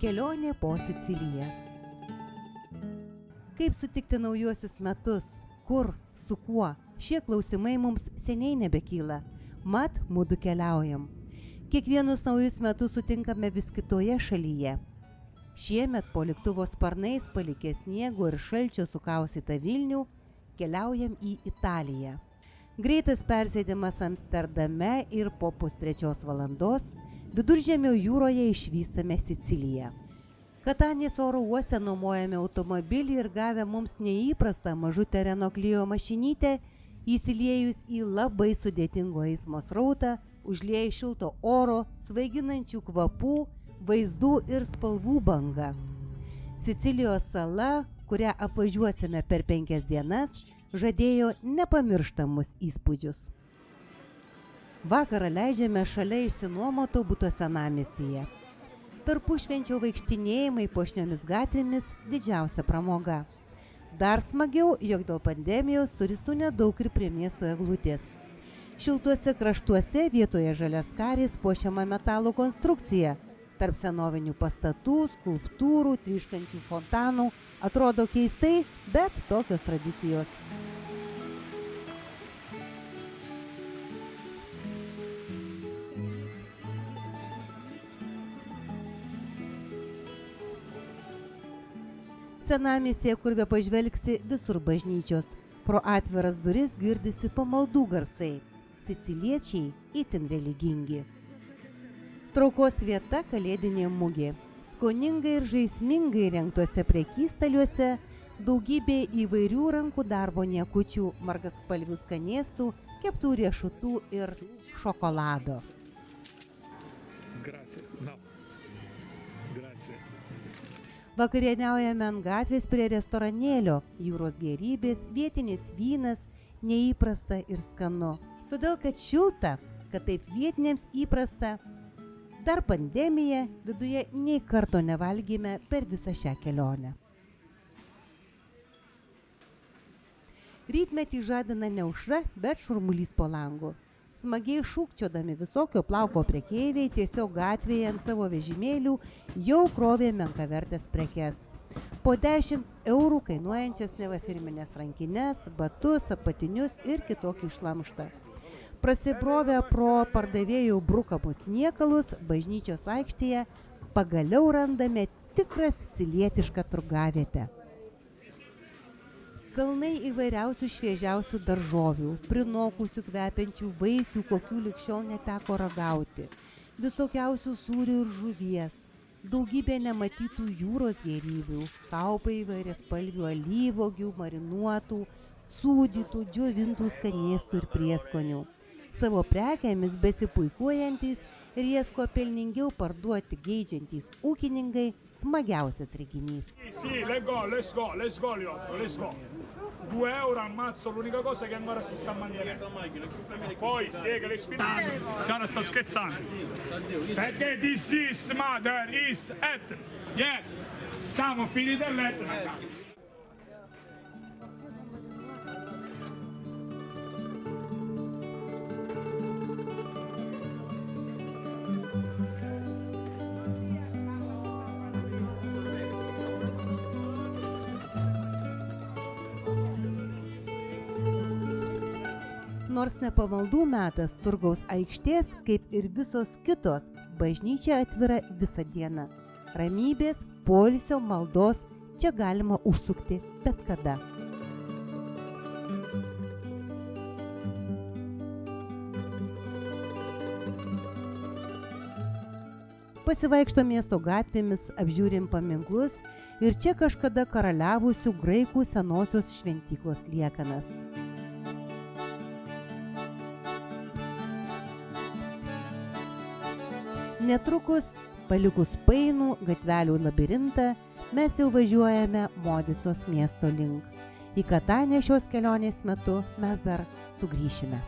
Kelionė po Siciliją. Kaip sutikti naujuosius metus? Kur? Su kuo? Šie klausimai mums seniai nebekyla. Mat, mudu keliaujam. Kiekvienus naujus metus sutinkame vis kitoje šalyje. Šiemet po lėktuvo sparnais palikę sniego ir šalčio sukaustytą Vilnių, keliaujam į Italiją. Greitas persėdimas Amsterdame ir po 2:30 valandos Viduržemio jūroje išvystame Siciliją. Katanės oro uoste nuomojame automobilį ir gavę mums neįprastą mažutę Renault Clio mašinytę, įsiliejus į labai sudėtingo eismo srautą, užlieja šilto oro, svaiginančių kvapų, vaizdų ir spalvų banga. Sicilijos sala, kurią apvažiuosime per 5 dienas, žadėjo nepamirštamus įspūdžius. Vakarą leidžiame šalia išsinuomoto buto senamiestyje. Tarpušvenčio vaikštinėjimai puošniomis gatvėmis didžiausia pramoga. Dar smagiau, jog dėl pandemijos turistų nedaug ir prie miesto eglutės. Šiltuose kraštuose vietoje žaliaskarės puošiama metalo konstrukcija. Tarp senovinių pastatų, skulptūrų, tryškančių fontanų atrodo keistai, bet tokios tradicijos. Senamiestyje, kur be pažvelgsi, visur bažnyčios. Pro atviras duris girdisi pamaldų garsai. Siciliečiai itin religingi. Traukos vieta kalėdinė mugė. Skoningai ir žaismingai rengtuose prekystaliuose daugybė įvairių rankų darbo niekučių, margaspalvių skanėstų, keptų riešutų ir šokolado. Grazie. No. Grazie. Vakarieniaujame ant gatvės prie restoranėlio, jūros gėrybės, vietinis vynas, neįprasta ir skanu. Todėl, kad šilta, kad taip vietiniams įprasta, dar pandemija, viduje nei karto nevalgėme per visą šią kelionę. Rytmetį žadina ne aušra, bet šurmulys po langu. Smagiai šūkčiodami visokio plauko prekeiviai tiesiog gatvėje ant savo vežimėlių jau krovė menkavertės prekes. Po 10 eurų kainuojančias neva firminės rankines, batus, apatinius ir kitokį šlamštą. Prasibrovę pro pardavėjų brukamus niekalus bažnyčios aikštėje pagaliau randame tikrą sicilietišką turgavietę. Kalnai įvairiausių šviežiausių daržovių, prinokusių kvepiančių vaisių, kokių ligšiol neteko ragauti, visokiausių sūrių ir žuvies, daugybė nematytų jūros gėrybių, kaupai įvairiaspalvių alyvuogių, marinuotų, sūdytų, džiovintų skanėstų ir prieskonių. Savo prekėmis besipuikuojantys ir jas kuo pelningiau parduoti geidžiantys ūkininkai smagiausias reginys. Sì, let's go, Liotto, let's go. 2 euro ammazzo, l'unica cosa che ancora si sta mantenendo. Poi si è che le spinate. Sara sta scherzando. Perché this is mother is at. Yes. Siamo finiti a letto. Nors ne pamaldų metas, turgaus aikštės, kaip ir visos kitos, bažnyčia atvira visą dieną. Ramybės, poilsio, maldos, čia galima užsukti bet kada. Pasivaikšto miesto gatvėmis, apžiūrim paminklus ir čia kažkada karaliavusių graikų senosios šventyklos liekanas. Netrukus, palikus painų gatvelių labirintą, mes jau važiuojame Modicos miesto link. Į Katanę šios kelionės metu mes dar sugrįšime.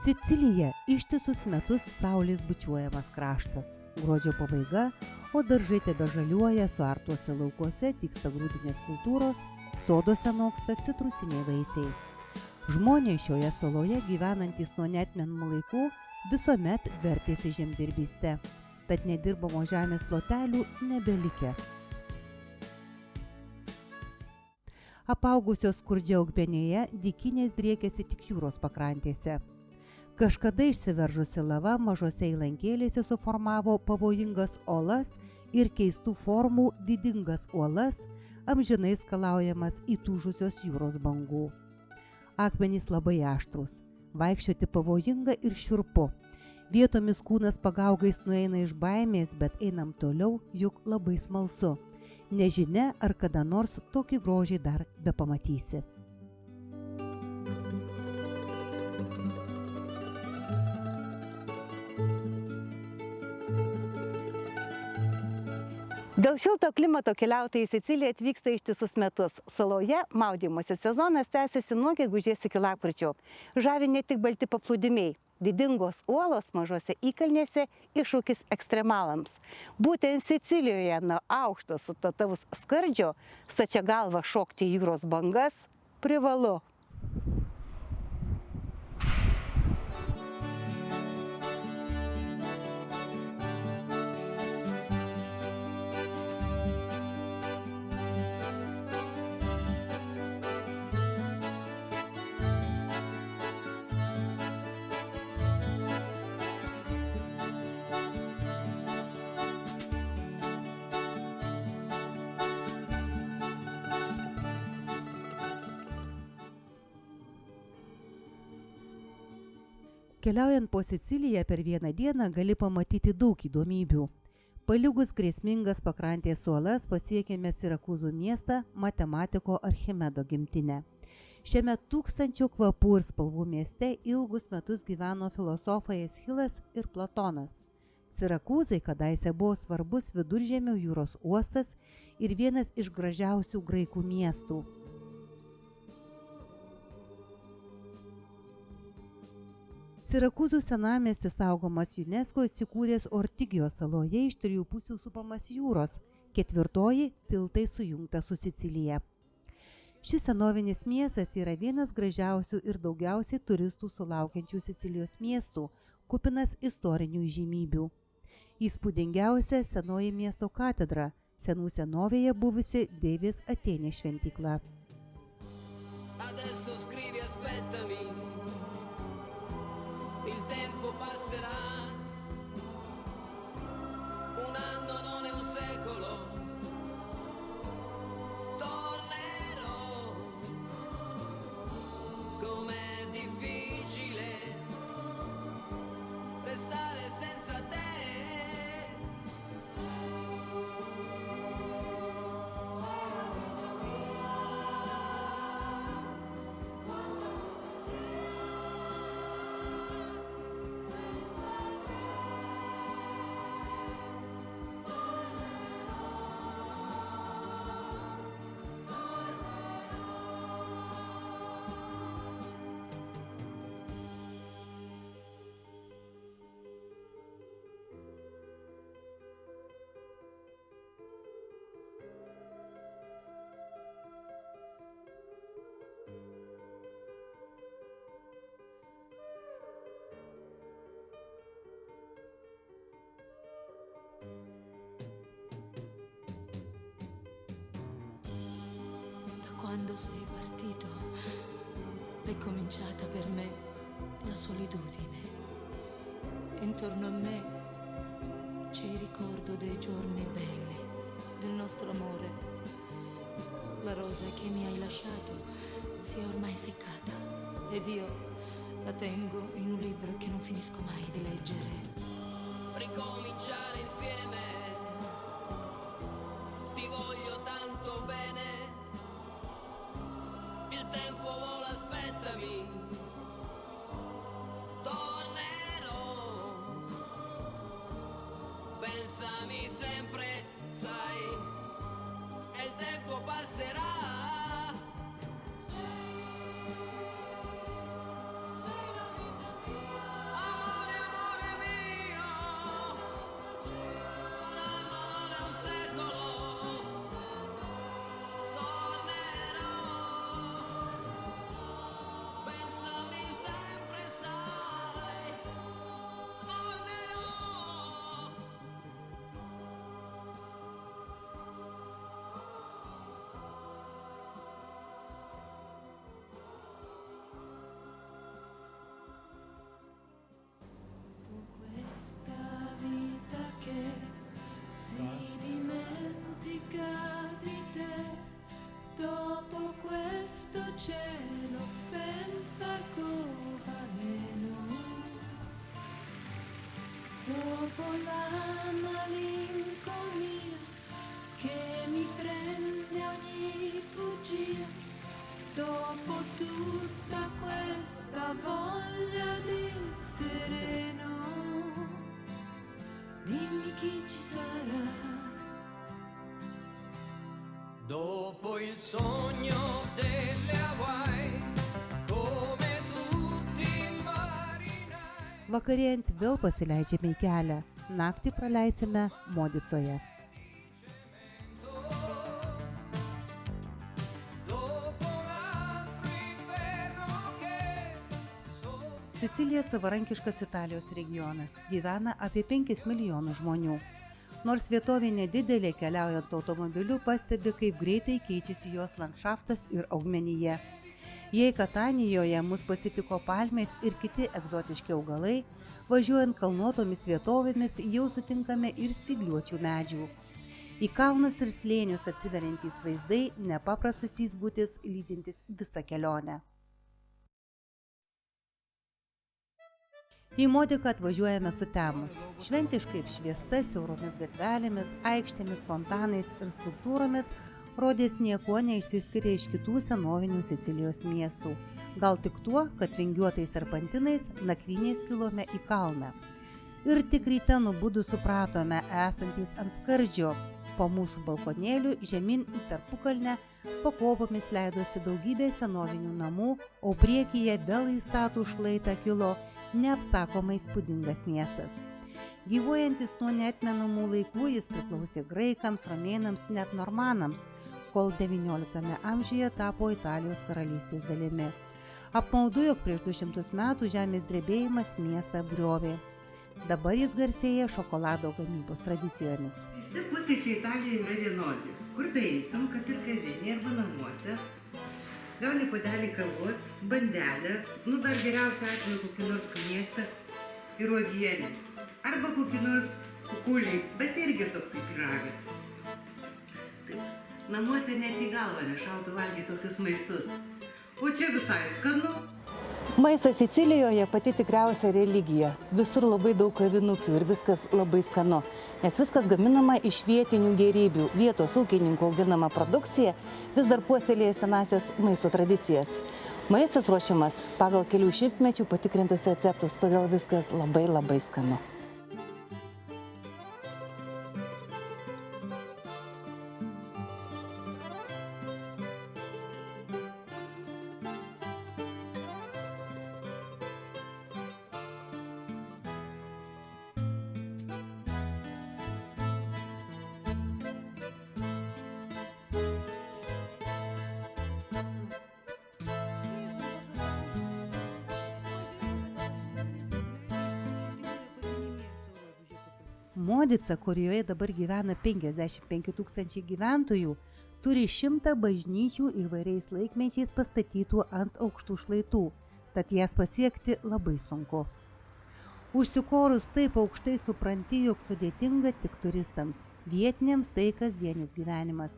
Sicilija ištisus metus saulės bučiuojamas kraštas. Gruodžio pabaiga, o daržai tebežaliuoja, suartuose laukuose dygsta grūdinės kultūros, soduose noksta citrusiniai vaisiai. Žmonės šioje saloje gyvenantys nuo neatmenamų laikų visuomet vertėsi žemdirbystę, tad nedirbamo žemės plotelių nebelikę. Apaugusios skurdžia augmenėje dykynės driekėsi tik jūros pakrantėse. Kažkada išsiveržusi lava mažose įlankėlėse suformavo pavojingas olas ir keistų formų didingas uolas, amžinai skalaujamas įtūžusios jūros bangų. Akmenys labai aštrūs, vaikščioti pavojinga ir šiurpu. Vietomis kūnas pagaugais nueina iš baimės, bet einam toliau, juk labai smalsu. Nežinia, ar kada nors tokį grožį dar bepamatysi. Dėl šilto klimato keliautojai į Siciliją atvyksta ištisus metus. Saloje maudymosi sezonas tęsiasi nuo gegužės iki lapkričio. Žavi ne tik balti paplūdimiai. Didingos uolos mažose įkalnėse iššūkis ekstremalams. Būtent Sicilijoje nuo aukšto sutataus skardžio stačia galva šokti į jūros bangas privalu. Keliaujant po Siciliją per vieną dieną gali pamatyti daug įdomybių. Paliugus grėsmingas pakrantės uolas pasiekėme Sirakūzų miestą, matematiko Archimedo gimtinę. Šiame tūkstančių kvapų ir spalvų mieste ilgus metus gyveno filosofai Eschilas ir Platonas. Sirakūzai kadaise buvo svarbus Viduržemio jūros uostas ir vienas iš gražiausių graikų miestų. Sirakūzų senamiestis saugomas UNESCO įsikūręs Ortigijos saloje iš 3 pusių supamas jūros, 4 tiltai sujungta su Sicilija. Šis senovinis miestas yra vienas gražiausių ir daugiausiai turistų sulaukiančių Sicilijos miestų, kupinas istorinių įžymybių. Įspūdingiausia senoji miesto katedra, senų senovėje buvusi Deivės Atėnės šventykla. Il tempo passerà, un anno non è un secolo, tornerò, com'è difficile restare senza te. Quando sei partito è cominciata per me la solitudine. Intorno a me c'è il ricordo dei giorni belli, del nostro amore. La rosa che mi hai lasciato si è ormai seccata ed io la tengo in un libro che non finisco mai di leggere. Ricominciare insieme, ti voglio tanto bene. Il tempo vola, aspettami, tornerò, pensami sempre, sai, e il tempo passerà. Sei la vita mia. Dopo tutta questa voglia di sereno, dimmi chi ci sarà. Dopo il sogno delle Hawaii, come tutti i marinai. Vakarėjant vėl pasileidžiame į kelią. Naktį praleisime Modicoje. Sicilija savarankiškas Italijos regionas. Gyvena apie 5 milijonų žmonių. Nors vietovė nedidelė, keliaujant automobiliu pastebi, kaip greitai keičiasi jos landšaftas ir augmenija. Jei Katanijoje mus pasitiko palmės ir kiti egzotiški augalai, važiuojant kalnuotomis vietovėmis jau sutinkame ir spygliuočių medžių. Į kalnus ir slėnius atsiveriantys vaizdai nepaprastas įspūdis lydintis visą kelionę. Į Modiką atvažiuojame sutemus. Šventiškai apšviesta siauromis gatvelėmis, aikštėmis, fontanais ir skulptūromis, rodės niekuo neišsiskiria iš kitų senovinių Sicilijos miestų. Gal tik tuo, kad vingiuotais serpantinais nakvynės kilome į kalną. Ir tik ryte nubudu supratome, esantys ant skardžio. Po mūsų balkonėlių žemyn į tarpukalnę pakopomis leidosi daugybė senovinių namų, o priekyje vėl į statų šlaitą kilo neapsakomai įspūdingas miestas. Gyvuojantis nuo neatmenamų laikų jis priklausė graikams, romėnams, net normanams, kol XIX amžiuje tapo Italijos karalystės dalimi. Apmaudu, jog prieš 200 metų žemės drebėjimas miestą apgriovė. Dabar jis garsėja šokolado gamybos tradicijomis. Visi pusryčiai Italijoje yra vienodi. Kur beeitum, kad ir kavinėje arba namuose, gauni puodelį kavos, bandelę, dar geriausiu atveju kokį nors skanėstą ir uogienę. Arba kokį nors kukulį, bet irgi toksai pyragas. Taip, namuose net į galvą nešautų valgyti tokius maistus. O čia visai skanu. Maistas Sicilijoje pati tikriausia religija. Visur labai daug kavinukių ir viskas labai skanu, nes viskas gaminama iš vietinių gėrybių. Vietos ūkininkų auginama produkcija vis dar puoselėja senasias maisto tradicijas. Maistas ruošiamas pagal kelių šimtmečių patikrintus receptus, todėl viskas labai skanu. Modica, kurioje dabar gyvena 55 000 gyventojų, turi 100 bažnyčių įvairiais laikmečiais pastatytų ant aukštų šlaitų, tad jas pasiekti labai sunku. Užsikorus taip aukštai supranti, jog sudėtinga tik turistams, vietiniams tai kasdienis gyvenimas.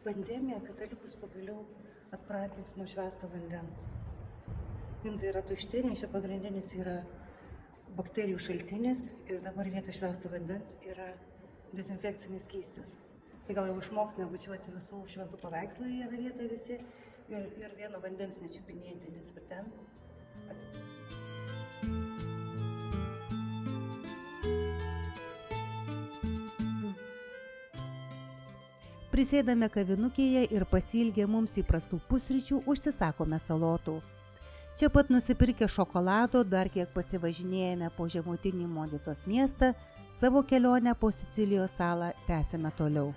Pandemija katalikus pagaliau atpratins nuo švęsto vandens. Indai yra tušti, nes čia pagrindinis yra bakterijų šaltinis ir dabar vietoj švęsto vandens yra dezinfekcinis skystis. Tai gal jau išmoks nebučiuoti visų šventų paveikslų į vieną vietą visi ir vieno vandens nečiupinėti, nes ir ten Prisėdame kavinukėje ir pasiilgę mums įprastų pusryčių užsisakome salotų. Čia pat nusipirkę šokolado, dar kiek pasivažinėjame po žemutinį Modicos miestą, savo kelionę po Sicilijos salą tęsime toliau.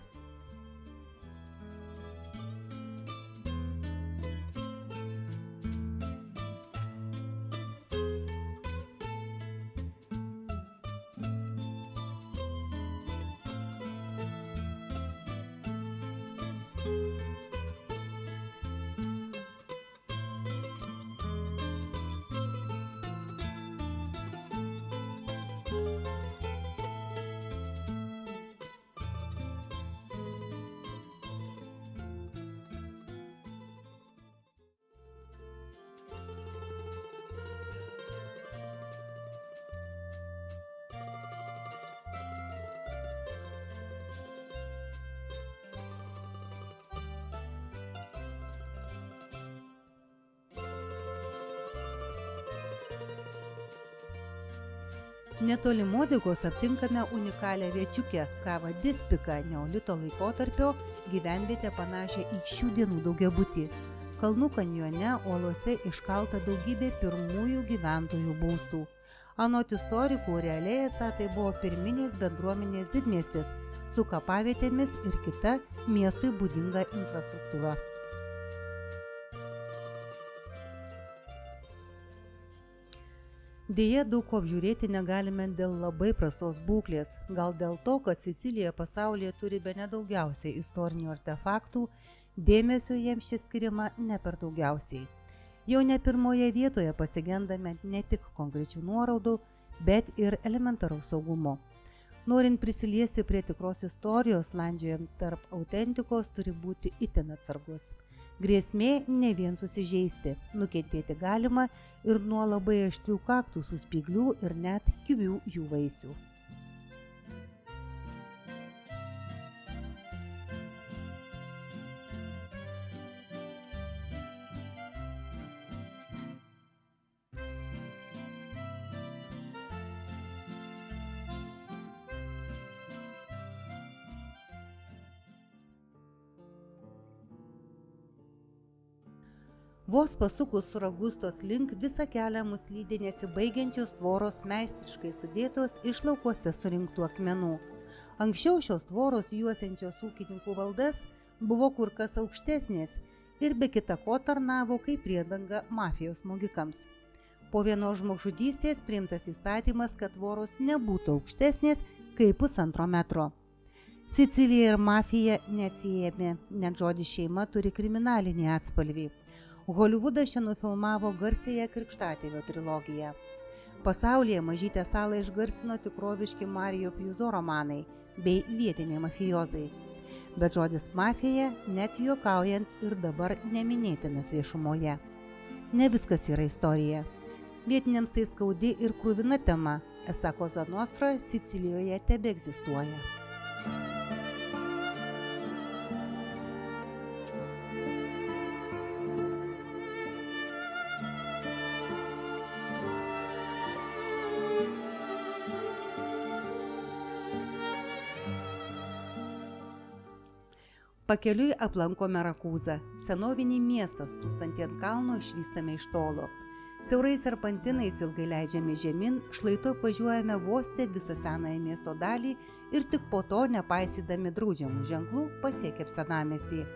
Netoli Modigos aptinkame unikalią viečiukę Kava Dispika neolito laikotarpio gyvenvietę panašią į šių dienų daugiabutį. Kalnų kanjone uolose iškalta daugybė pirmųjų gyventojų būstų. Anot istorikų realiai esą tai buvo pirminės bendruomenės didmiestis su kapavietėmis ir kita miestui būdinga infrastruktūra. Deja, daug ko apžiūrėti negalime dėl labai prastos būklės, gal dėl to, kad Sicilija pasaulyje turi bene daugiausiai istorinių artefaktų, dėmesio jiems čia skiriama ne per daugiausiai. Jau ne pirmoje vietoje pasigendame ne tik konkrečių nuorodų, bet ir elementaraus saugumo. Norint prisiliesti prie tikros istorijos, landžiojant tarp autentikos turi būti itin atsargus. Grėsmė ne vien susižeisti, nukentėti galima ir nuo labai aštrių kaktusų spyglių ir net kibių jų vaisių. Vos pasukus Suragustos link visą kelią mus lydi nesibaigiančios tvoros meistriškai sudėtos iš laukuose surinktų akmenų. Anksčiau šios tvoros juosiančios ūkininkų valdas buvo kur kas aukštesnės ir be kita ko tarnavo kaip priedanga mafijos smogikams. Po vienos žmogžudystės priimtas įstatymas, kad tvoros nebūtų aukštesnės kaip 1,5 metro. Sicilija ir mafija neatsiejami, net žodis šeima turi kriminalinį atspalvį. Holivudas čia nufilmavo garsiąją Krikštatėvio trilogiją. Pasaulyje mažytę salą išgarsino tikroviški Mario Puzo romanai bei vietiniai mafijozai. Bet žodis mafija, net juokaujant, ir dabar neminėtinas viešumoje. Ne viskas yra istorija. Vietiniams tai skaudi ir kruvina tema, esą Cosa Nostra Sicilijoje tebeegzistuoja. Pakeliui aplankome Rakūzą, senovinį miestą stūstantį ant kalno išvystame iš tolo. Siaurais serpantinais ilgai leidžiame žemyn, šlaitu važiuojame voste visą senąją miesto dalį ir tik po to, nepaisydami draudžiamų ženklų, pasiekę senamiestį.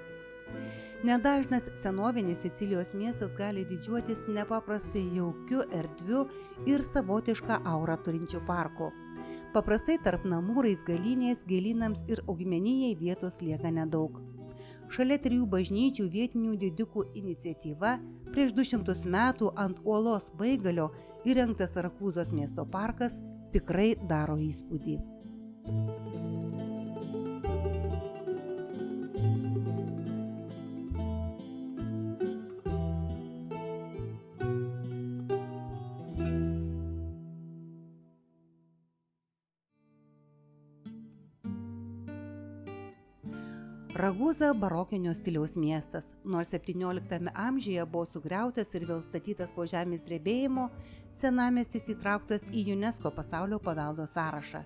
Nedažnas senovinis Sicilijos miestas gali didžiuotis nepaprastai jaukiu, erdviu ir savotišką aurą turinčiu parku. Paprastai tarp namų raizgalynės, gėlynams ir augmenijai vietos lieka nedaug. Šalia 3 bažnyčių vietinių didikų iniciatyva prieš 200 metų ant uolos baigalio įrengtas Rakūzos miesto parkas tikrai daro įspūdį. Raguza barokinio stiliaus miestas. Nors 17 amžiuje buvo sugriautas ir vėl statytas po žemės drebėjimo, senamiestis įtrauktas į UNESCO pasaulio paveldo sąrašą.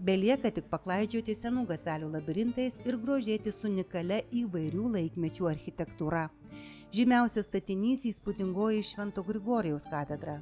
Belieka tik paklaidžioti senų gatvelių labirintais ir grožėtis unikalia įvairių laikmečių architektūra. Žymiausias statinys įspūdingoji Švento Grigorijaus katedra.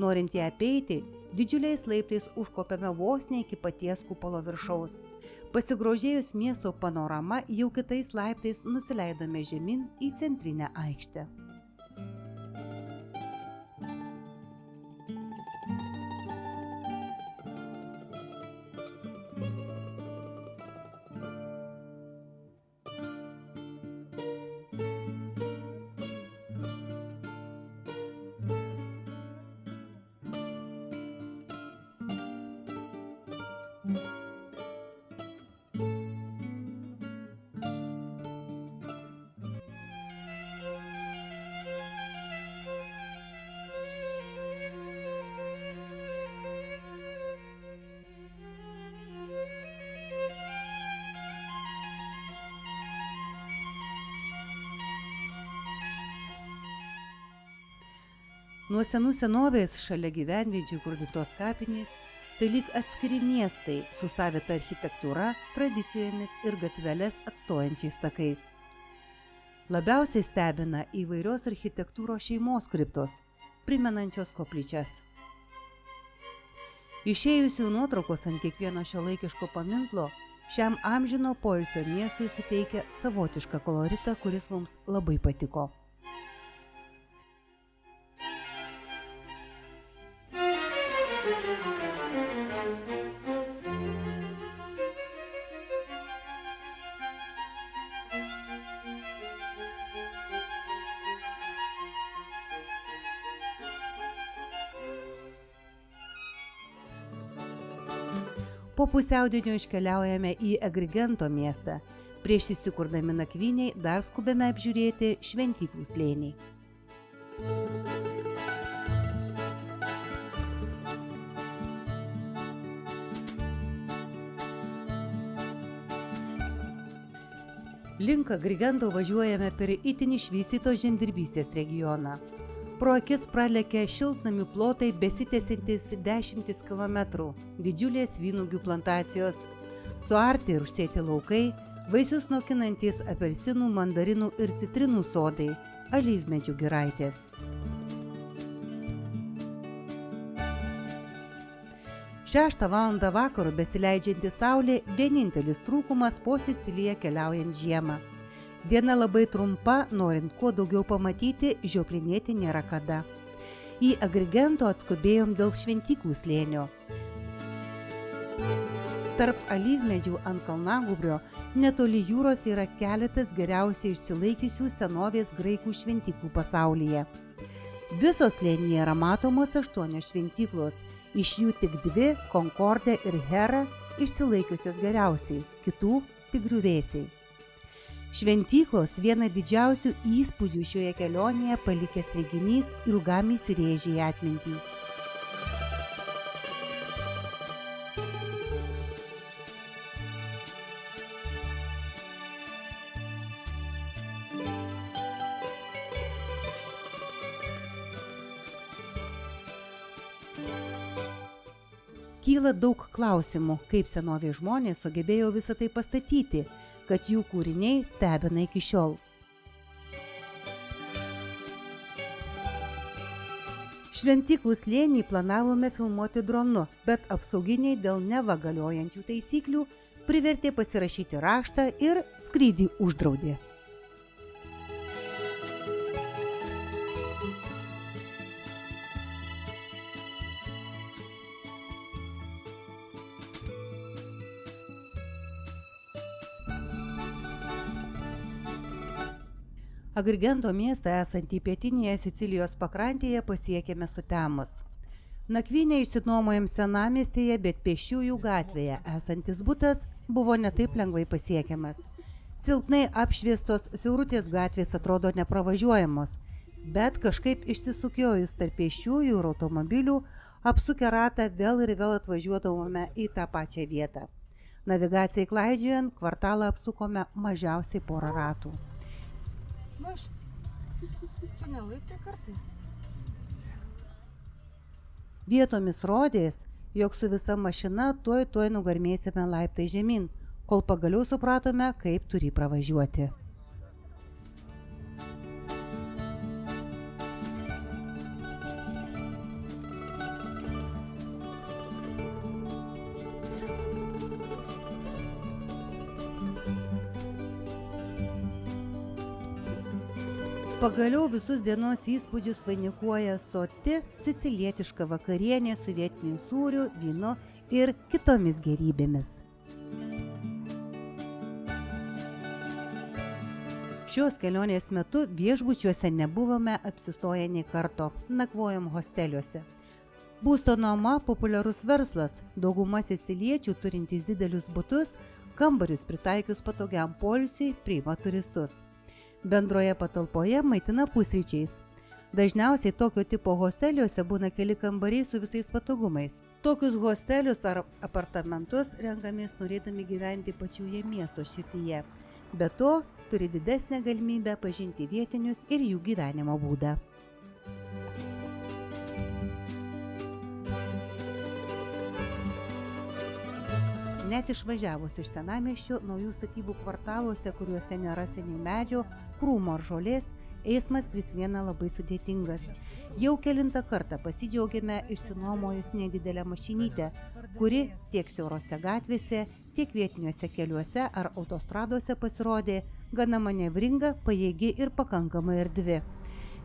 Norint ją apeiti, didžiuliais laiptais užkopėme vos ne iki paties kupolo viršaus. Pasigrožėjus miesto panorama, jau kitais laiptais nusileidome žemyn į centrinę aikštę. Nuo senų senovės šalia gyvenviečių kurdytos kapinės, tai lyg atskiri miestai su savita architektūra, tradicijomis ir gatveles atstojančiais takais. Labiausiai stebina įvairios architektūros šeimos kriptos, primenančios koplyčias. Išėjusių nuotraukos ant kiekvieno šiuolaikiško paminklo šiam amžino poilsio miestui suteikia savotišką koloritą, kuris mums labai patiko. Po pusiaudienio iškeliaujame į Agrigento miestą. Prieš įsikurdami nakvyniai dar skubame apžiūrėti Šventyklų slėnį. Link Agrigento važiuojame per itin išvystytos žemdirbystės regioną. Pro akis pralekia šiltnamių plotai besitęsiantys 10 kilometrų, didžiulės vynuogių plantacijos, suarti ir užsėti laukai, vaisius nokinantys apelsinų, mandarinų ir citrinų sodai, alyvmedžių giraitės. Šeštą valandą vakaro besileidžianti saulė vienintelis trūkumas po Siciliją keliaujant žiemą. Diena labai trumpa, norint kuo daugiau pamatyti, žioplinėti nėra kada. Į Agrigento atskubėjom dėl Šventyklų slėnio. Tarp alyvmedžių ant kalnagūbrio netoli jūros yra keletas geriausiai išsilaikiusių senovės graikų šventyklų pasaulyje. Visos slėnyje yra matomos 8 šventyklos, iš jų tik 2, Konkordė ir Hera, išsilaikiusios geriausiai, kitų tik griuvėsiai. Šventyklos viena didžiausių įspūdžių šioje kelionėje palikęs reginys ilgam įsirėžė į atmintį. Kyla daug klausimų, kaip senovės žmonės sugebėjo visą tai pastatyti, kad jų kūriniai stebina iki šiol. Šventyklų slėnį planavome filmuoti dronu, bet apsauginiai dėl neva galiojančių taisyklių privertė pasirašyti raštą ir skrydį uždraudė. Agrigento miestą esantį pietinėje Sicilijos pakrantėje pasiekėme sutemus. Nakvynę išsinuomojom senamiestyje, bet pėsčiųjų gatvėje esantis butas buvo netaip lengvai pasiekiamas. Silpnai apšviestos siaurutės gatvės atrodo nepravažiuojamos, bet kažkaip išsisukiojus tarp pėsčiųjų ir automobilių, apsukę ratą vėl ir vėl atvažiuodavome į tą pačią vietą. Navigacijai klaidžiojant, kvartalą apsukome mažiausiai porą ratų. Čia nelaiptai kartais. Vietomis rodės, jog su visa mašina tuoj nugarmėsime laiptai žemyn, kol pagaliau supratome, kaip turi pravažiuoti. Pagaliau visus dienos įspūdžius vainikuoja soti sicilietiška vakarienė su vietiniu sūriu, vynu ir kitomis gėrybėmis. Šios kelionės metu viešbučiuose nebuvome apsistoję nei karto, nakvojom hosteliuose. Būsto nuoma populiarus verslas, dauguma siciliečių turintys didelius butus, kambarius pritaikius patogiam poilsiui priima turistus. Bendroje patalpoje maitina pusryčiais. Dažniausiai tokio tipo hosteliuose būna keli kambariai su visais patogumais. Tokius hostelius ar apartamentus renkamės norėdami gyventi pačioje miesto širdyje. Be to, turi didesnę galimybę pažinti vietinius ir jų gyvenimo būdą. Net išvažiavus iš senamiesčio, naujų statybų kvartaluose, kuriuose nėra seniai medžio, krūmo ar žolės, eismas vis viena labai sudėtingas. Jau kelintą kartą pasidžiaugėme išsinuomojus nedidelę mašinytę, kuri tiek siaurose gatvėse, tiek vietiniuose keliuose ar autostradose pasirodė gana manevringa, pajėgi ir pakankamai erdvi.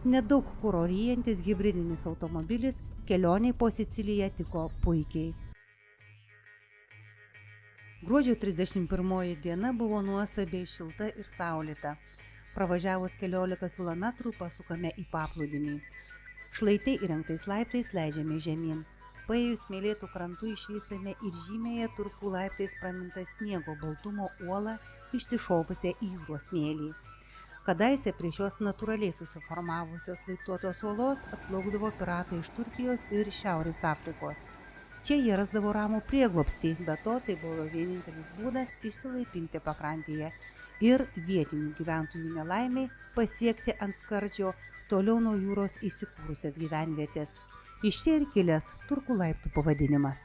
Nedaug kuro ryjantis hibridinis automobilis kelioniai po Siciliją tiko puikiai. Gruodžio 31 diena buvo nuostabiai šilta ir saulėta. Pravažiavus 14 km pasukame į paplūdimį. Šlaitai įrengtais laiptais leidžiame žemyn. Paėjus smėlėtų krantų išvystame ir žymėje Turkų laiptais pramintą sniego baltumo uolą išsišovusią į jūros smėlį. Kadaise prie šios natūraliai susiformavusios laiptuotos uolos atplaukdavo piratai iš Turkijos ir Šiaurės Afrikos. Čia jie rasdavo ramų prieglobstį, be to tai buvo vienintelis būdas išsilaipinti pakrantėje ir vietinių gyventojų nelaimiai pasiekti ant skardžio toliau nuo jūros įsikūrusias gyvenvietės. Iš čia ir kilęs Turkų laiptų pavadinimas.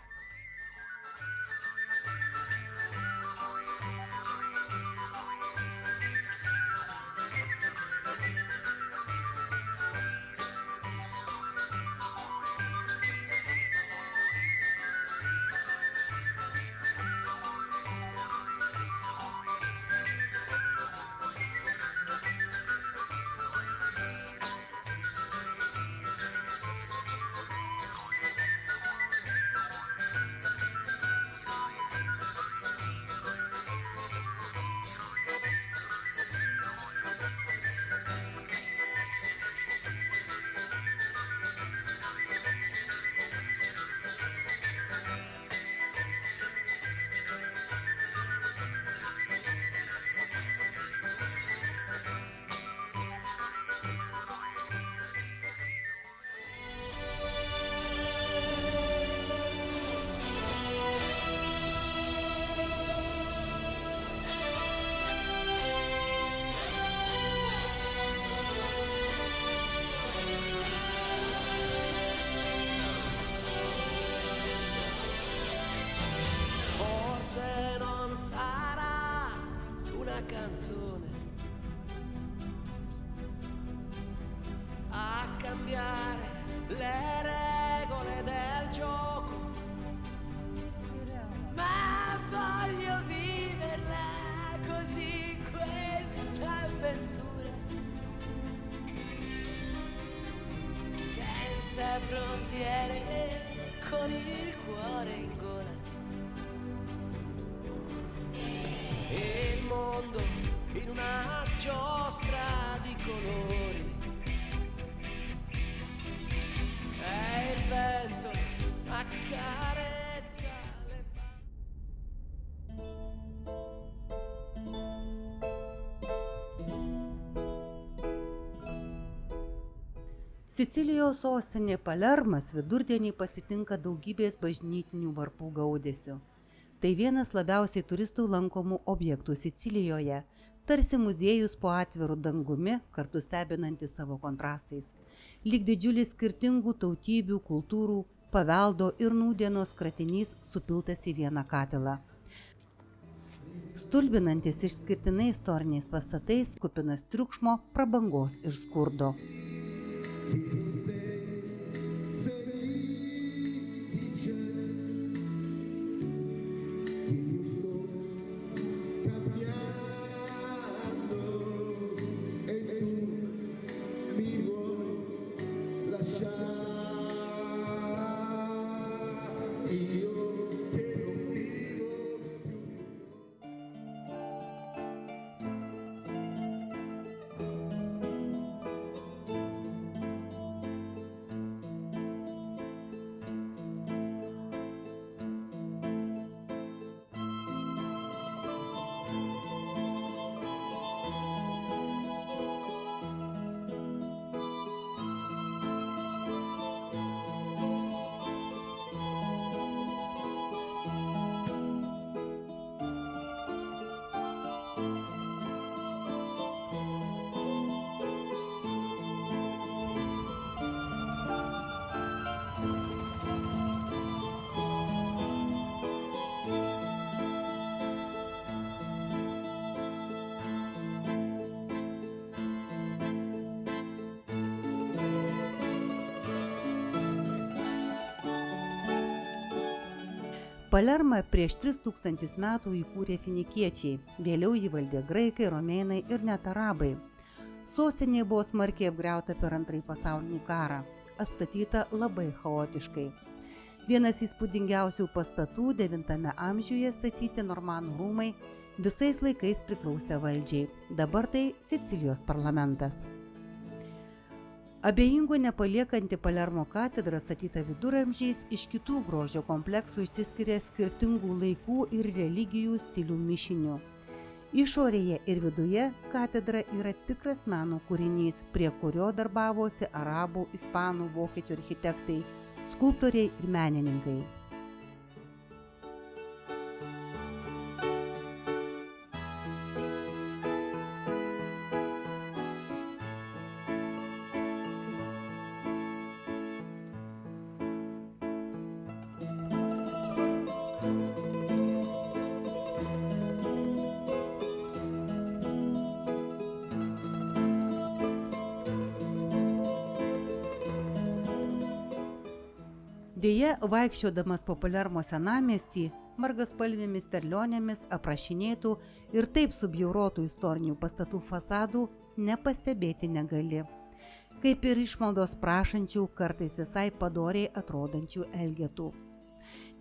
Canzone a cambiare le regole del gioco, ma voglio viverla così questa avventura, senza frontiere, con il cuore in gola. E il mondo in una giostra di colori, e il vento accarezza le Sicilijos sostinė Palermas vidurdienį pasitinka daugybės bažnytinių varpų gaudesių. Tai vienas labiausiai turistų lankomų objektų Sicilijoje, tarsi muziejus po atviru dangumi, kartu stebinantis savo kontrastais. Lyg didžiulis skirtingų tautybių, kultūrų, paveldo ir nūdienos kratinys supiltas į vieną katilą. Stulbinantis išskirtinai istoriniais pastatais, kupinas triukšmo, prabangos ir skurdo. Palermą prieš 3000 metų įkūrė finikiečiai, vėliau jį valdė graikai, romėnai ir net arabai. Sostinė buvo smarkiai apgriauta per Antrąjį pasaulinį karą, atstatyta labai chaotiškai. Vienas įspūdingiausių pastatų 9 amžiuje statyti normanų rūmai visais laikais priklausė valdžiai. Dabar tai Sicilijos parlamentas. Abejingo nepaliekanti Palermo katedra statyta viduramžiais iš kitų grožio kompleksų išsiskiria skirtingų laikų ir religijų stilių mišiniu. Išorėje ir viduje katedra yra tikras meno kūrinys, prie kurio darbavosi arabų, ispanų, vokiečių architektai, skulptoriai ir menininkai. Deja, vaikščiodamas po Palermo senamiestį, margaspalvėmis terlionėmis aprašinėtų ir taip subjaurotų istorinių pastatų fasadų nepastebėti negali. Kaip ir išmaldos prašančių, kartais visai padoriai atrodančių elgetų.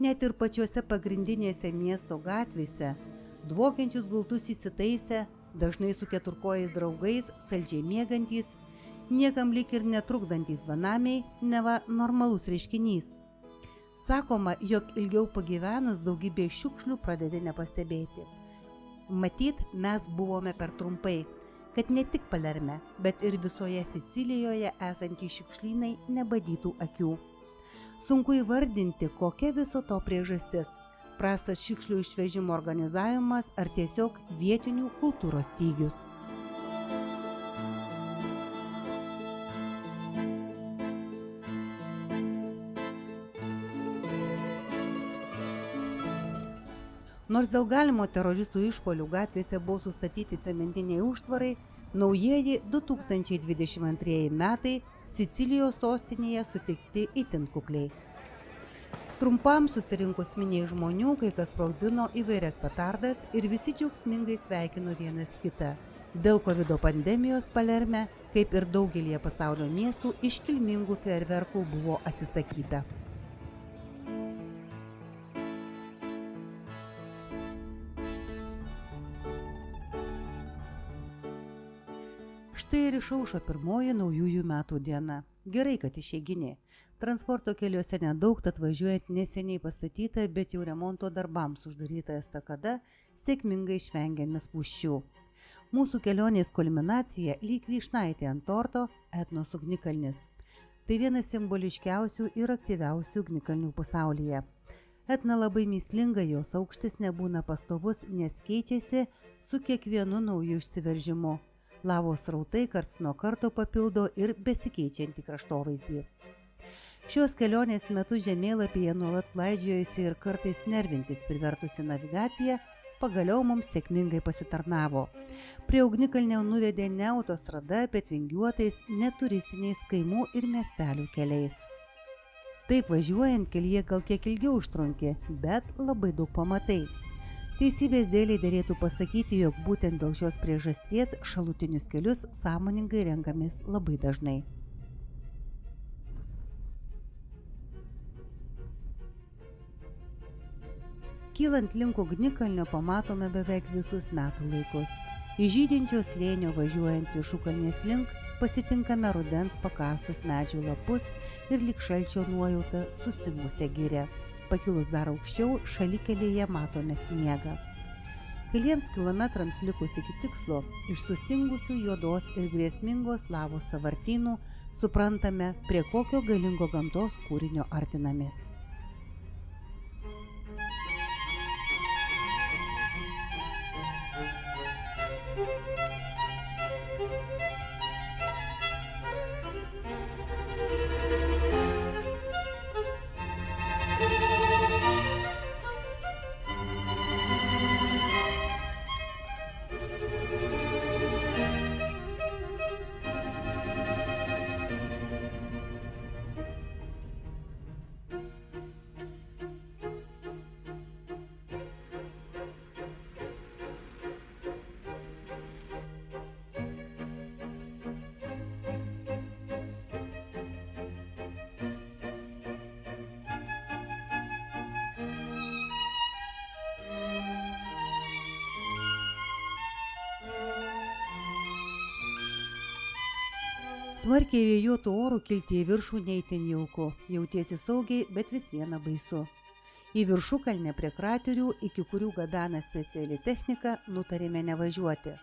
Net ir pačiose pagrindinėse miesto gatvėse, dvokiančius gultus įsitaisę, dažnai su keturkojais draugais, saldžiai miegantys, niekam lyg ir netrukdantys benamiai, neva normalus reiškinys. Sakoma, jog ilgiau pagyvenus daugybė šiukšlių pradedi nepastebėti. Matyt, mes buvome per trumpai, kad ne tik Palerme, bet ir visoje Sicilijoje esantys šiukšlynai nebadytų akių. Sunku įvardinti, kokia viso to priežastis – prastas šiukšlių išvežimo organizavimas ar tiesiog vietinių kultūros stygius. Nors dėl galimo teroristų išpuolių gatvėse buvo sustatyti cementiniai užtvarai, naujieji 2022 metai Sicilijos sostinėje sutikti itin kukliai. Trumpam susirinkus miniai žmonių, kai kas sprogdino įvairias petardas ir visi džiaugsmingai sveikino vienas kitą. Dėl COVID pandemijos Palerme, kaip ir daugelį pasaulio miestų, iškilmingų fejerverkų buvo atsisakyta. Štai ir išaušo pirmoji naujųjų metų diena. Gerai, kad išeiginė. Transporto keliuose nedaug, tad važiuojant neseniai pastatyta, bet jau remonto darbams uždaryta estakada, sėkmingai išvengiame spūsčių. Mūsų kelionės kulminacija lyg vyšnaitė ant torto Etnos ugnikalnis. Tai vienas simboliškiausių ir aktyviausių ugnikalnių pasaulyje. Etna labai mįslinga, jos aukštis nebūna pastovus, nes keičiasi su kiekvienu nauju išsiveržimu. Lavos srautai karts nuo karto papildo ir besikeičiantį kraštovaizdį. Šios kelionės metu žemėlapyje nuolat klaidžiojusi ir kartais nervintis privertusi navigacija pagaliau mums sėkmingai pasitarnavo. Prie ugnikalnio nuvedė ne autostrada, bet vingiuotais neturistiniais kaimų ir miestelių keliais. Taip važiuojant kelyje gal kiek ilgiau užtrunki, bet labai daug pamatai. Teisybės dėliai derėtų pasakyti, jog būtent dėl šios priežasties šalutinius kelius sąmoningai renkamės labai dažnai. Kylant link ugnikalnio pamatome beveik visus metų laikus. Iš žydinčio slėnio važiuojant viršukalnės link pasitinkame rudens pakastus medžių lapus ir lyg šalčio nuojauta sustingusią girią. Pakilus dar aukščiau, šalikelėje matome sniegą. Keliems kilometrams likus iki tikslo, iš sustingusių juodos ir grėsmingos lavos sąvartynų suprantame, prie kokio galingo gamtos kūrinio artinamės. Smarkiai vėjuotų orų kilti į viršų neįtin jauku, jautiesi saugiai, bet vis viena baisu. Į viršukalnę prie kraterių, iki kurių gabena speciali technika, nutarėme nevažiuoti.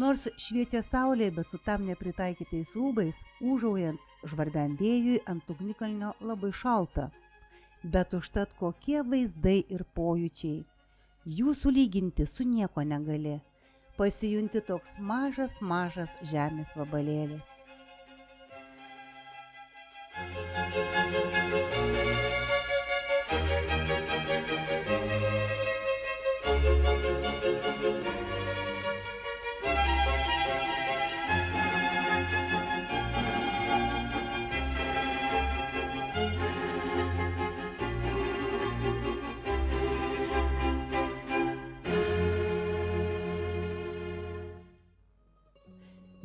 Nors šviečia saulė, bet su tam nepritaikytais rūbais, ūžaujant žvarbiam vėjui ant ugnikalnio labai šalta. Bet užtat kokie vaizdai ir pojūčiai. Jų sulyginti su nieko negali. Pasijunti toks mažas žemės vabalėlis.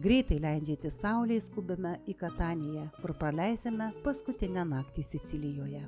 Greitai leidžianti saulei skubame į Kataniją, kur praleisime paskutinę naktį Sicilijoje.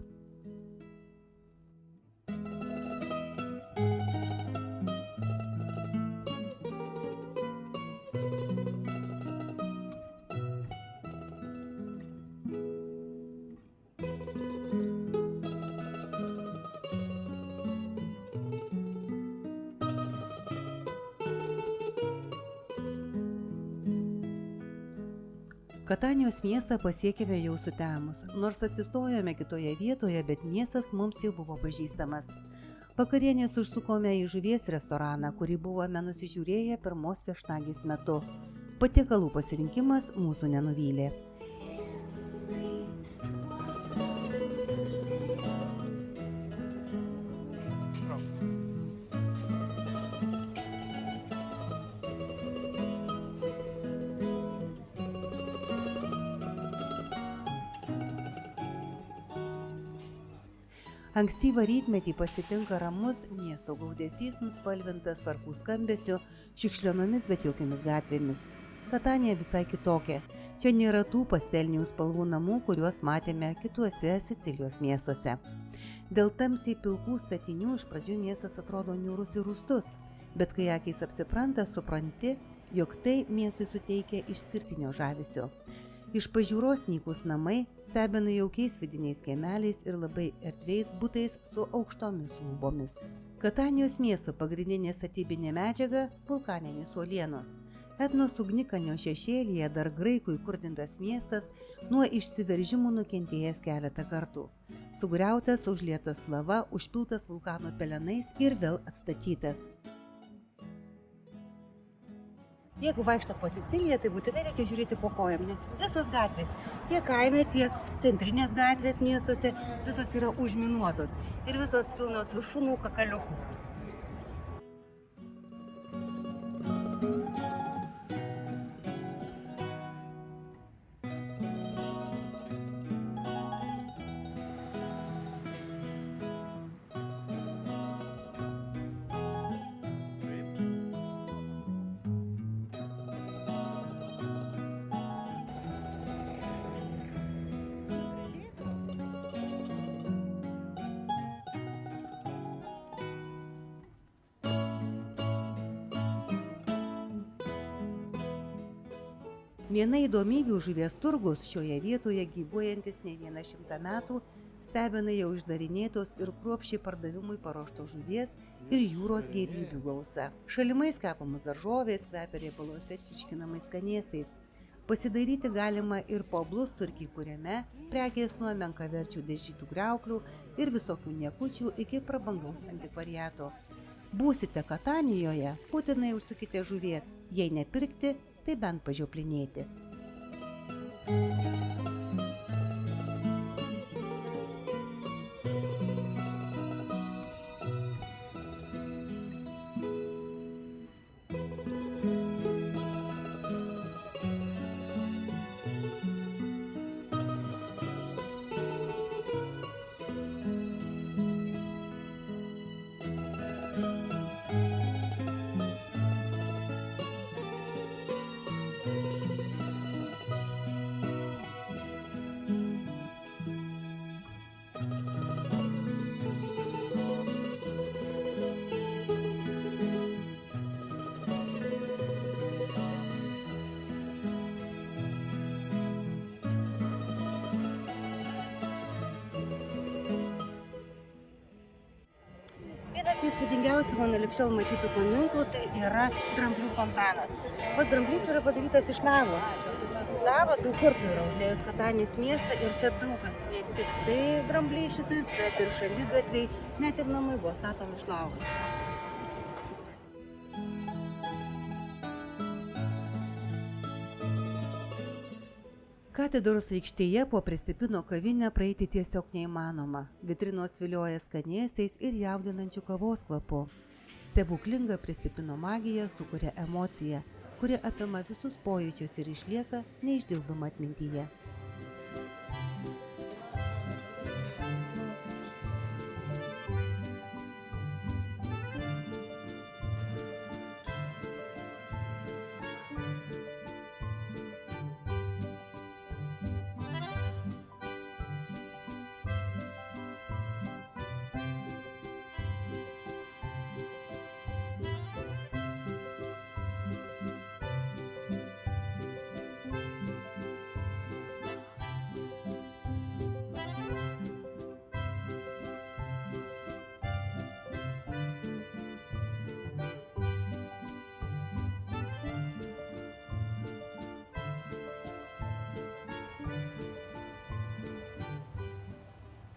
Katanijos miestą pasiekėme jau sutemus, nors atsistojome kitoje vietoje, bet miestas mums jau buvo pažįstamas. Vakarienės užsukome į žuvies restoraną, kurį buvome nusižiūrėję pirmos viešnagės metu. Patiekalų pasirinkimas mūsų nenuvylė. Ankstyvą rytmetį pasitinka ramus miesto gaudesys nuspalvintas varpų skambesiu, šikšlionomis bet jaukiamis gatvėmis. Katanija visai kitokia. Čia nėra tų pastelinių spalvų namų, kuriuos matėme kituose Sicilijos miestuose. Dėl tamsiai pilkų statinių iš pradžių miestas atrodo niūrus ir rūstus, bet kai akys apsipranta, supranti, jog tai miestui suteikia išskirtinio žavesio. Iš pažiūros nykus namai stebina jaukiais vidiniais kiemeliais ir labai erdviais butais su aukštomis lūbomis. Katanijos miesto pagrindinė statybinė medžiaga – vulkaninės uolienos. Etnos ugnikalnio šešėlyje dar graikų įkurdintas miestas nuo išsiveržimų nukentėjęs keletą kartų. Sugriautas, užlietas lava, užpiltas vulkano pelenais ir vėl atstatytas. Jeigu vaikštot po Siciliją, tai būtinai reikia žiūrėti po kojam, nes visas gatvės, tiek kaime, tiek centrinės gatvės miestuose, visos yra užminuotos ir visos pilnos šunų kakaliukų. Viena įdomybių žuvies turgus šioje vietoje gyvuojantis ne 100 metų stebina jau išdarinėtos ir kruopščiai pardavimui paruoštos žuvies ir jūros gėrybių gausa. Šalimais kepamos daržovės kvepia riebaluose čirškinamais skanėstais. Pasidairyti galima ir po blusturkį, kuriame prekės nuo menkaverčių dažytų kriauklių ir visokių niekučių iki prabangaus antikvariato. Būsite Katanijoje, būtinai užsukite žuvies, jei nepirkti, tai bent pažioplinėti. vienas įspūdingiausių mano likščiol matytų paminklų tai yra Dramblių fontanas. Pats dramblys yra padarytas iš lavos. Lava daug kartų yra užliejus Katanės miestą ir čia daug kas, ne tik tai drambliai šitais, bet ir šaligatviai, net ir namai buvo statomi iš lavos. Katedros aikštėje po Pristipino kavinę praeiti tiesiog neįmanoma. Vitrinos vilioja skanėstais ir jaudinančių kavos kvapu. Stebuklinga Pristipino magija sukuria emociją, kuri apima visus pojūčius ir išlieka neišdildoma atmintyje.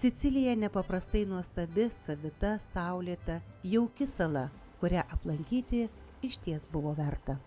Sicilija nepaprastai nuostabi, savita, saulėta, jauki sala, kurią aplankyti išties buvo verta.